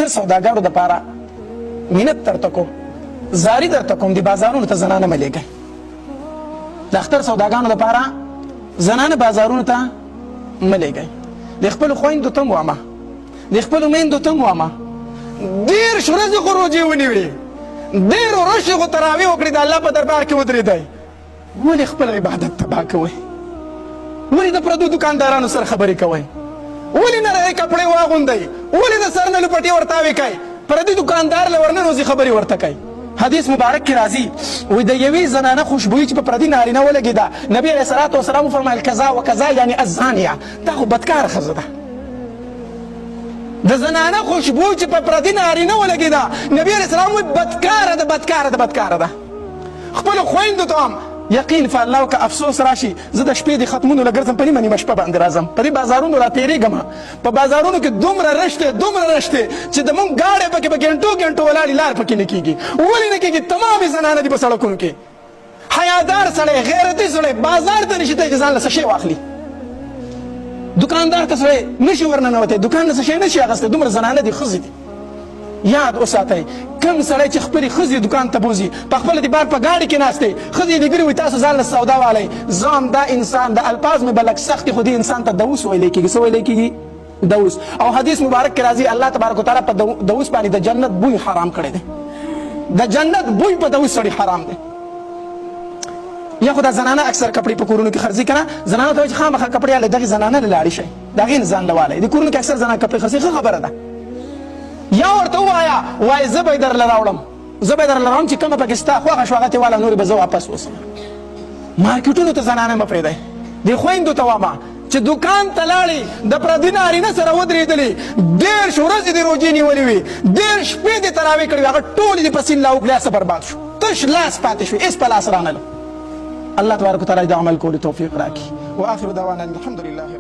اختر سوداګانو دپاره منت درته کوم زاري درته کوم د بازارونو ته زنانه مه لېږئ. د اختر سوداګانو دپاره زنانه بازارونو ته مه لېږئ. د خپلو خویندو ته م وامه، د خپلو میندو ته م وامه، 10 ورځې خو روژې ونیوې، 10 ورځې خو تراویح وکړې، د الله په دربار کې ودرېدی. ولې خپل عبادت تباه کوئ؟ ولې د پردو دکاندارانو سره خبرې کوئ؟ ولې نری کپړې واغوندئ؟ ولې د سر نه لپټې ورتاوې کوئ؟ پردي دکاندار له ورننوځي خبرې ورته کوئ. حدیث مبارک کې راځي وایي د یوې زنانه خوشبویي چې په پردي نارینه ولګېده، نبي علیه الصلاة والسلام وفرمایل کذا و کذا یعنې الزانیه، دا خو بدکاره ښځه ده. د زنانه خوشبو چې په پردي نارینه ولګېده، نبي علیه السلام وایي بدکاره ده، بدکاره ده، بدکاره ده. خپلو خویندو ته هم یقین په الله که افسوس راشي، زه د شپې د ختمونو له ګرځم، په نیمه نیمه شپه باندې راځم، په دې بازارونو را تېرېږم، په بازارونو کې دومره رش دی، دومره رش دی چې د مونږ ګاډۍ پکې په ګنټو ګنټو ولاړې، لار پکې نه کېږي. ولې نه کېږي؟ تمامې زنانه دي په سړکونو کې. حیادار سړی، غیرتي سړی بازار ته نشي تی چې ځان له څه شی واخلي. دکاندار ته سړی نشي ورننوتی، دکان نه څه شی نشي اخیستی، دومره زنانه دي، ښځې دي. یاد وساتئ کوم سړی چې خپلې ښځې دکان ته بوځي، په خپله د بار په ګاډۍ کې ناست دی، ښځې یې لیدلي وي تاسو ځان له سودا والئ. زه هم دا انسان، د الفاظ مې به لږ سخت دي، خو دې انسان ته دوس ویلی کېږي. څه ویلی کېږي؟ دوس. او حدیث مبارک کې راځي الله تبارک وتعالی په دوس باندې د جنت بوی حرام کړی دی. د جنت بوی په دوس سړي حرام دی. یا خو دا زنانه اکثر کپړې په کورونو کې خرڅي که نه، زنانو ته وایي چې خامخا کپړې هلې دغې زنانه له لاړې شئ، د هغې نه ځان له والئ. د کورونو کې اکثر زنانه کپړې خرڅي، ښه خبره ده. یا ورته ووایه وایي زه به یې درله راوړم، زه به یې درله راوړم چې کومه پکې ستا خوښه شوه هغه ترې واله، نورې به زه واپس وسم. مارکېټونو ته زنانه مه پرېږدئ. دې خویندو ته وامه چې دکان ته لاړې، د پردي نارینه سره ودرېدلې، 10 ورځې دې روژې نیولې وې، 10 شپې دې تراویح کړې وې، هغه ټولې دې په سین لا وکړې، څه برباد شو، تش لاس پاتې شوې، هېڅ په لاس رانهلو. الله تبارک وتعالی د عمل کولو توفیق راکړي. واخر دعوانا الحمد لله.